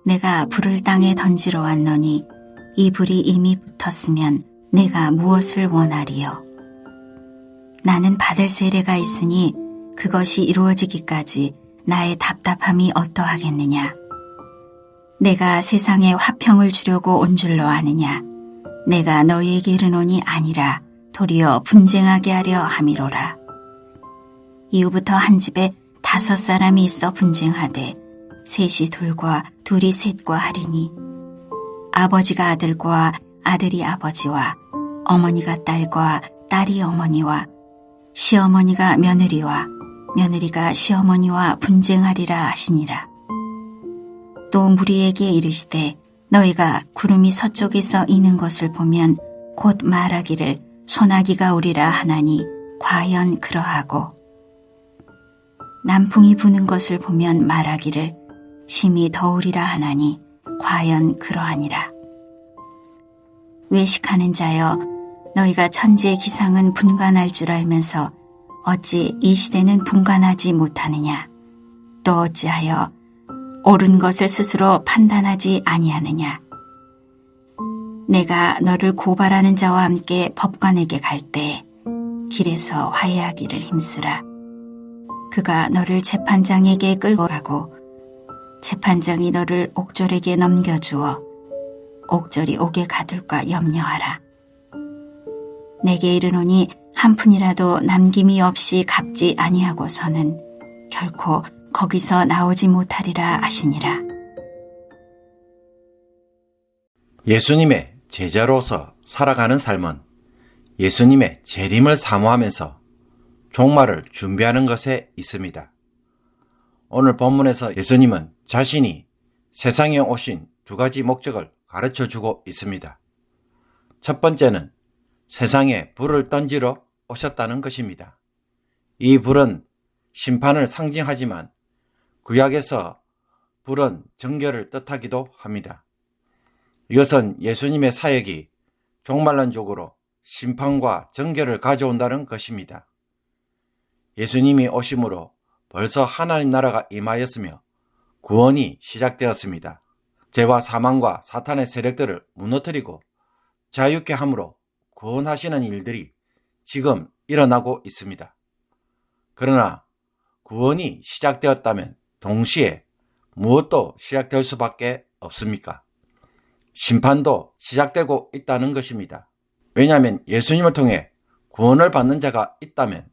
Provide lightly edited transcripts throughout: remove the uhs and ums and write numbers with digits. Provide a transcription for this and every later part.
내가 불을 땅에 던지러 왔노니 이 불이 이미 붙었으면 내가 무엇을 원하리요. 나는 받을 세례가 있으니 그것이 이루어지기까지 나의 답답함이 어떠하겠느냐. 내가 세상에 화평을 주려고 온 줄로 아느냐. 내가 너희에게 이르노니 아니라 도리어 분쟁하게 하려 함이로라. 이후부터 한 집에 5 있어 분쟁하되 셋이 둘과 둘이 셋과 하리니 아버지가 아들과 아들이 아버지와 어머니가 딸과 딸이 어머니와 시어머니가 며느리와 며느리가 시어머니와 분쟁하리라 하시니라. 또 무리에게 이르시되 너희가 구름이 서쪽에서 이는 것을 보면 곧 말하기를 소나기가 오리라 하나니 과연 그러하고 남풍이 부는 것을 보면 말하기를 심히 더우리라 하나니 과연 그러하니라. 외식하는 자여 너희가 천지의 기상은 분간할 줄 알면서 어찌 이 시대는 분간하지 못하느냐. 또 어찌하여 옳은 것을 스스로 판단하지 아니하느냐. 내가 너를 고발하는 자와 함께 법관에게 갈 때 길에서 화해하기를 힘쓰라. 그가 너를 재판장에게 끌고 가고 재판장이 너를 옥졸에게 넘겨주어 옥졸이 옥에 가둘까 염려하라. 내게 이르노니 한 푼이라도 남김이 없이 갚지 아니하고서는 결코 거기서 나오지 못하리라 하시니라. 예수님의 제자로서 살아가는 삶은 예수님의 재림을 사모하면서 종말을 준비하는 것에 있습니다. 오늘 본문에서 예수님은 자신이 세상에 오신 2가지 목적을 가르쳐주고 있습니다. 첫 번째는 세상에 불을 던지러 오셨다는 것입니다. 이 불은 심판을 상징하지만 구약에서 불은 정결을 뜻하기도 합니다. 이것은 예수님의 사역이 종말론적으로 심판과 정결을 가져온다는 것입니다. 예수님이 오심으로 벌써 하나님 나라가 임하였으며 구원이 시작되었습니다. 죄와 사망과 사탄의 세력들을 무너뜨리고 자유케 함으로 구원하시는 일들이 지금 일어나고 있습니다. 그러나 구원이 시작되었다면 동시에 무엇도 시작될 수밖에 없습니까? 심판도 시작되고 있다는 것입니다. 왜냐하면 예수님을 통해 구원을 받는 자가 있다면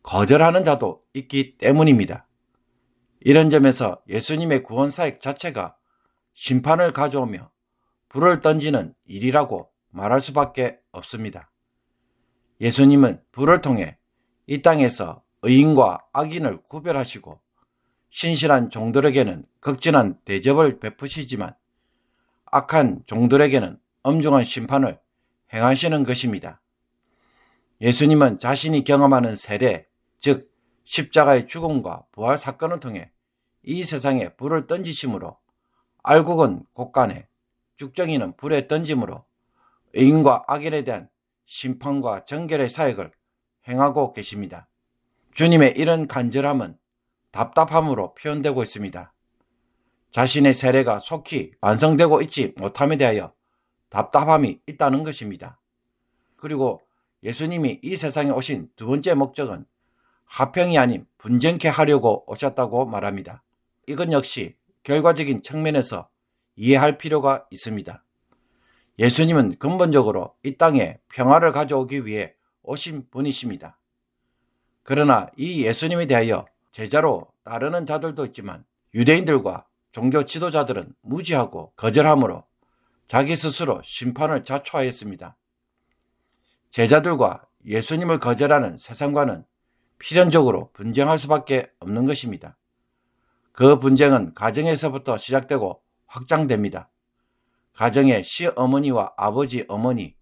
거절하는 자도 있기 때문입니다. 이런 점에서 예수님의 구원 사역 자체가 심판을 가져오며 불을 던지는 일이라고 말할 수밖에 없습니다. 예수님은 불을 통해 이 땅에서 의인과 악인을 구별하시고 신실한 종들에게는 극진한 대접을 베푸시지만 악한 종들에게는 엄중한 심판을 행하시는 것입니다. 예수님은 자신이 경험하는 세례, 즉 십자가의 죽음과 부활 사건을 통해 이 세상에 불을 던지심으로 알곡은 곳간에 쭉정이는 불에 던짐으로 의인과 악인에 대한 심판과 정결의 사역을 행하고 계십니다. 주님의 이런 간절함은 답답함으로 표현되고 있습니다. 자신의 세례가 속히 완성되고 있지 못함에 대하여 답답함이 있다는 것입니다. 그리고 예수님이 이 세상에 오신 2번째 목적은 화평이 아닌 분쟁케 하려고 오셨다고 말합니다. 이건 역시 결과적인 측면에서 이해할 필요가 있습니다. 예수님은 근본적으로 이 땅에 평화를 가져오기 위해 오신 분이십니다. 그러나 이 예수님에 대하여 제자로 따르는 자들도 있지만 유대인들과 종교 지도자들은 무지하고 거절함으로 자기 스스로 심판을 자초하였습니다. 제자들과 예수님을 거절하는 세상과는 필연적으로 분쟁할 수밖에 없는 것입니다. 그 분쟁은 가정에서부터 시작되고 확장됩니다. 가정에 시어머니와 아버지, 어머니,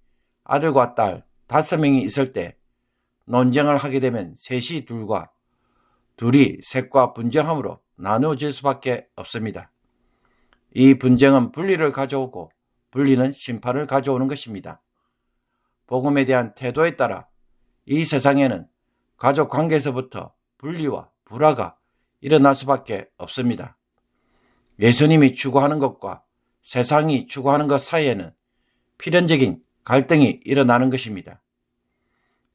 아들과 딸 5명이 있을 때 논쟁을 하게 되면 셋이 둘과 둘이 셋과 분쟁함으로 나누어질 수밖에 없습니다. 이 분쟁은 분리를 가져오고 분리는 심판을 가져오는 것입니다. 복음에 대한 태도에 따라 이 세상에는 가족 관계에서부터 분리와 불화가 일어날 수밖에 없습니다. 예수님이 추구하는 것과 세상이 추구하는 것 사이에는 필연적인 갈등이 일어나는 것입니다.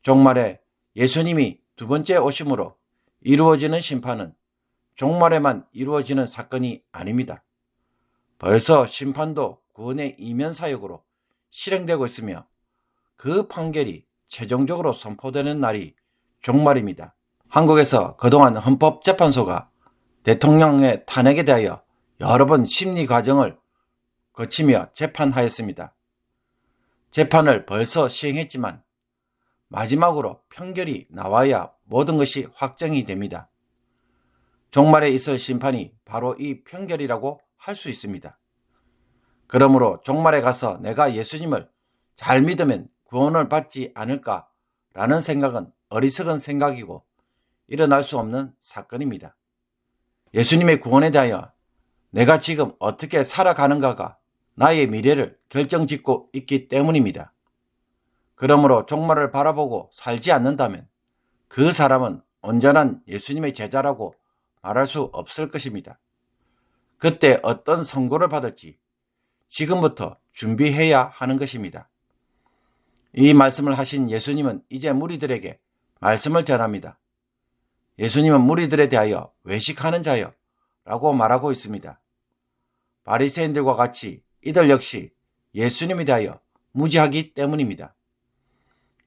종말에 예수님이 두 번째 오심으로 이루어지는 심판은 종말에만 이루어지는 사건이 아닙니다. 벌써 심판도 구원의 이면 사역으로 실행되고 있으며 그 판결이 최종적으로 선포되는 날이 종말입니다. 한국에서 그동안 헌법재판소가 대통령의 탄핵에 대하여 여러 번 심리 과정을 거치며 재판하였습니다. 재판을 벌써 시행했지만 마지막으로 판결이 나와야 모든 것이 확정이 됩니다. 종말에 있을 심판이 바로 이 판결이라고 할 수 있습니다. 그러므로 종말에 가서 내가 예수님을 잘 믿으면 구원을 받지 않을까라는 생각은 어리석은 생각이고 일어날 수 없는 사건입니다. 예수님의 구원에 대하여 내가 지금 어떻게 살아가는가가 나의 미래를 결정짓고 있기 때문입니다. 그러므로 종말을 바라보고 살지 않는다면 그 사람은 온전한 예수님의 제자라고 말할 수 없을 것입니다. 그때 어떤 선고를 받을지 지금부터 준비해야 하는 것입니다. 이 말씀을 하신 예수님은 이제 무리들에게 말씀을 전합니다. 예수님은 무리들에 대하여 외식하는 자여 라고 말하고 있습니다. 바리새인들과 같이 이들 역시 예수님에 대하여 무지하기 때문입니다.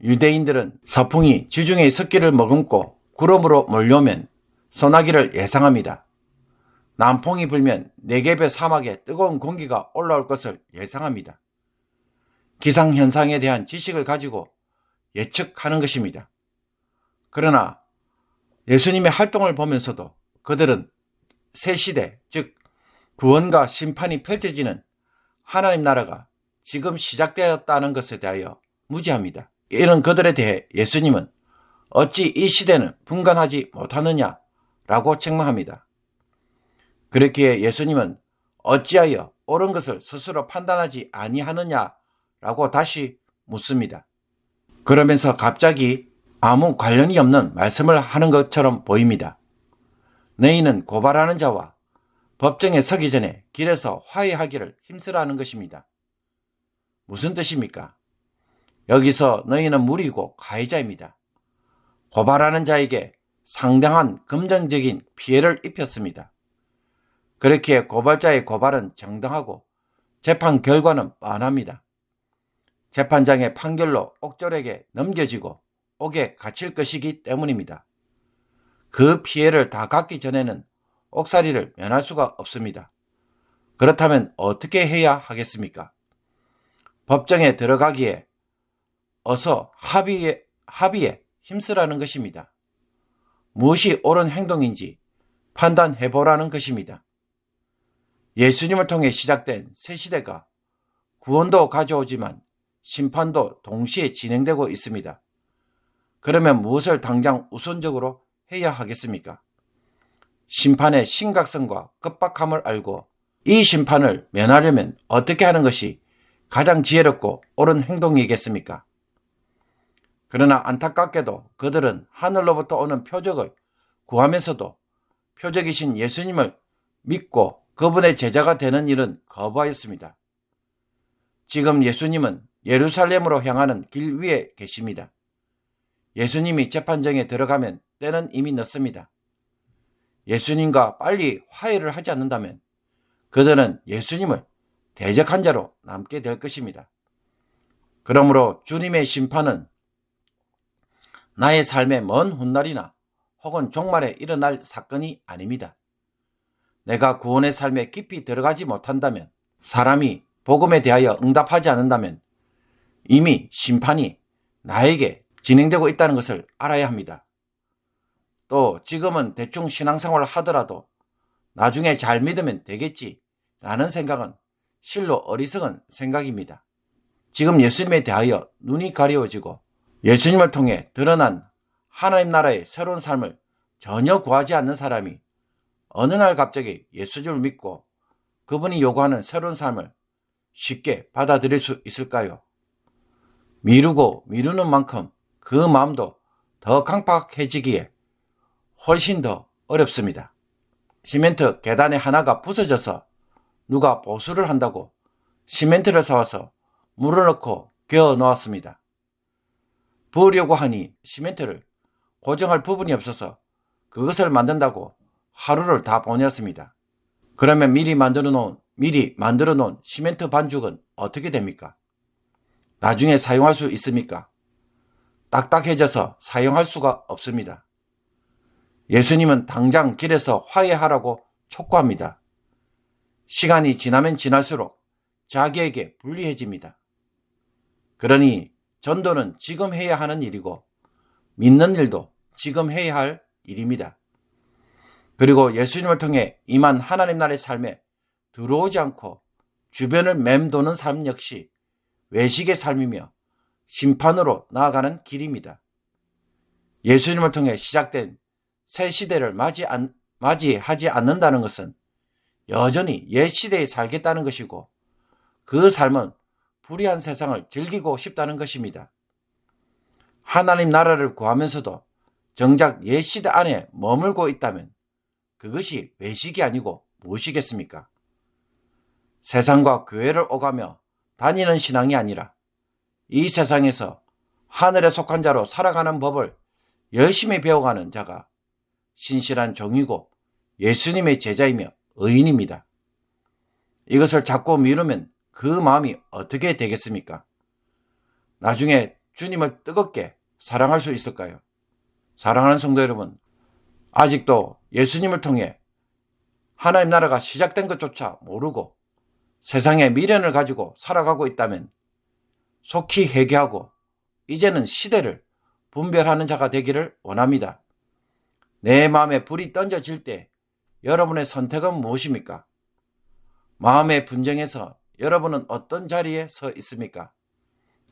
유대인들은 서풍이 지중해 습기를 머금고 구름으로 몰려오면 소나기를 예상합니다. 남풍이 불면 네겝의 사막에 뜨거운 공기가 올라올 것을 예상합니다. 기상현상에 대한 지식을 가지고 예측하는 것입니다. 그러나 예수님의 활동을 보면서도 그들은 새 시대, 즉 구원과 심판이 펼쳐지는 하나님 나라가 지금 시작되었다는 것에 대하여 무지합니다. 이런 그들에 대해 예수님은 어찌 이 시대는 분간하지 못하느냐라고 책망합니다. 그렇기에 예수님은 어찌하여 옳은 것을 스스로 판단하지 아니하느냐라고 다시 묻습니다. 그러면서 갑자기 아무 관련이 없는 말씀을 하는 것처럼 보입니다. 너희는 고발하는 자와 법정에 서기 전에 길에서 화해하기를 힘쓰라는 것입니다. 무슨 뜻입니까? 여기서 너희는 무리고 가해자입니다. 고발하는 자에게 상당한 금전적인 피해를 입혔습니다. 그렇기에 고발자의 고발은 정당하고 재판 결과는 뻔합니다. 재판장의 판결로 옥졸에게 넘겨지고 옥에 갇힐 것이기 때문입니다. 그 피해를 다 갖기 전에는 옥살이를 면할 수가 없습니다. 그렇다면 어떻게 해야 하겠습니까? 법정에 들어가기에 어서 합의에 힘쓰라는 것입니다. 무엇이 옳은 행동인지 판단해 보라는 것입니다. 예수님을 통해 시작된 새 시대가 구원도 가져오지만 심판도 동시에 진행되고 있습니다. 그러면 무엇을 당장 우선적으로 해야 하겠습니까? 심판의 심각성과 급박함을 알고 이 심판을 면하려면 어떻게 하는 것이 가장 지혜롭고 옳은 행동이겠습니까? 그러나 안타깝게도 그들은 하늘로부터 오는 표적을 구하면서도 표적이신 예수님을 믿고 그분의 제자가 되는 일은 거부하였습니다. 지금 예수님은 예루살렘으로 향하는 길 위에 계십니다. 예수님이 재판정에 들어가면 때는 이미 늦습니다. 예수님과 빨리 화해를 하지 않는다면 그들은 예수님을 대적한 자로 남게 될 것입니다. 그러므로 주님의 심판은 나의 삶의 먼 훗날이나 혹은 종말에 일어날 사건이 아닙니다. 내가 구원의 삶에 깊이 들어가지 못한다면, 사람이 복음에 대하여 응답하지 않는다면 이미 심판이 나에게 진행되고 있다는 것을 알아야 합니다. 또 지금은 대충 신앙생활을 하더라도 나중에 잘 믿으면 되겠지라는 생각은 실로 어리석은 생각입니다. 지금 예수님에 대하여 눈이 가려워지고 예수님을 통해 드러난 하나님 나라의 새로운 삶을 전혀 구하지 않는 사람이 어느 날 갑자기 예수님을 믿고 그분이 요구하는 새로운 삶을 쉽게 받아들일 수 있을까요? 미루고 미루는 만큼 그 마음도 더 강팍해지기에 훨씬 더 어렵습니다. 시멘트 계단의 하나가 부서져서 누가 보수를 한다고 시멘트를 사와서 물을 넣고 개어 놓았습니다. 부으려고 하니 시멘트를 고정할 부분이 없어서 그것을 만든다고 하루를 다 보냈습니다. 그러면 미리 만들어 놓은 시멘트 반죽은 어떻게 됩니까? 나중에 사용할 수 있습니까? 딱딱해져서 사용할 수가 없습니다. 예수님은 당장 길에서 화해하라고 촉구합니다. 시간이 지나면 지날수록 자기에게 불리해집니다. 그러니 전도는 지금 해야 하는 일이고 믿는 일도 지금 해야 할 일입니다. 그리고 예수님을 통해 임한 하나님 나라의 삶에 들어오지 않고 주변을 맴도는 삶 역시 외식의 삶이며 심판으로 나아가는 길입니다. 예수님을 통해 시작된 새 시대를 맞이하지 않는다는 것은 여전히 옛 시대에 살겠다는 것이고 그 삶은 불의한 세상을 즐기고 싶다는 것입니다. 하나님 나라를 구하면서도 정작 옛 시대 안에 머물고 있다면 그것이 외식이 아니고 무엇이겠습니까? 세상과 교회를 오가며 다니는 신앙이 아니라 이 세상에서 하늘에 속한 자로 살아가는 법을 열심히 배워가는 자가 신실한 종이고 예수님의 제자이며 의인입니다. 이것을 자꾸 미루면 그 마음이 어떻게 되겠습니까? 나중에 주님을 뜨겁게 사랑할 수 있을까요? 사랑하는 성도 여러분, 아직도 예수님을 통해 하나님 나라가 시작된 것조차 모르고 세상에 미련을 가지고 살아가고 있다면 속히 회개하고 이제는 시대를 분별하는 자가 되기를 원합니다. 내 마음에 불이 던져질 때 여러분의 선택은 무엇입니까? 마음의 분쟁에서 여러분은 어떤 자리에 서 있습니까?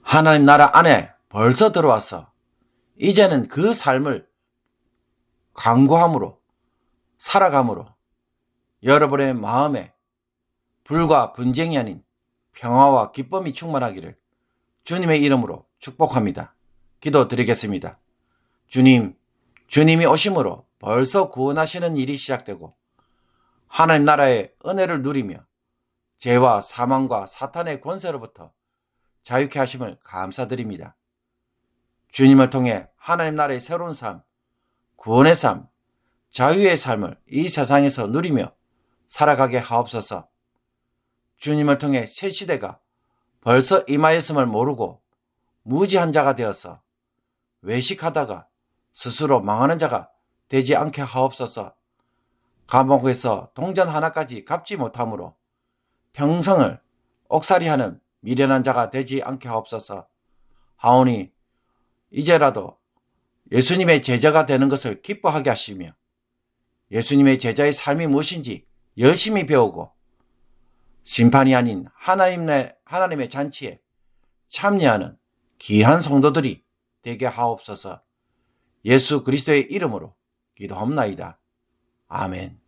하나님 나라 안에 벌써 들어와서 이제는 그 삶을 강구함으로 살아감으로 여러분의 마음에 불과 분쟁이 아닌 평화와 기쁨이 충만하기를 주님의 이름으로 축복합니다. 기도드리겠습니다. 주님이 오심으로 벌써 구원하시는 일이 시작되고 하나님 나라의 은혜를 누리며 죄와 사망과 사탄의 권세로부터 자유케 하심을 감사드립니다. 주님을 통해 하나님 나라의 새로운 삶, 구원의 삶, 자유의 삶을 이 세상에서 누리며 살아가게 하옵소서. 주님을 통해 새 시대가 벌써 임하였음을 모르고 무지한 자가 되어서 외식하다가 스스로 망하는 자가 되지 않게 하옵소서. 감옥에서 동전 하나까지 갚지 못함으로 평생을 옥살이하는 미련한 자가 되지 않게 하옵소서. 하오니 이제라도 예수님의 제자가 되는 것을 기뻐하게 하시며 예수님의 제자의 삶이 무엇인지 열심히 배우고 심판이 아닌 하나님의 잔치에 참여하는 귀한 성도들이 되게 하옵소서. 예수 그리스도의 이름으로 기도합나이다. 아멘.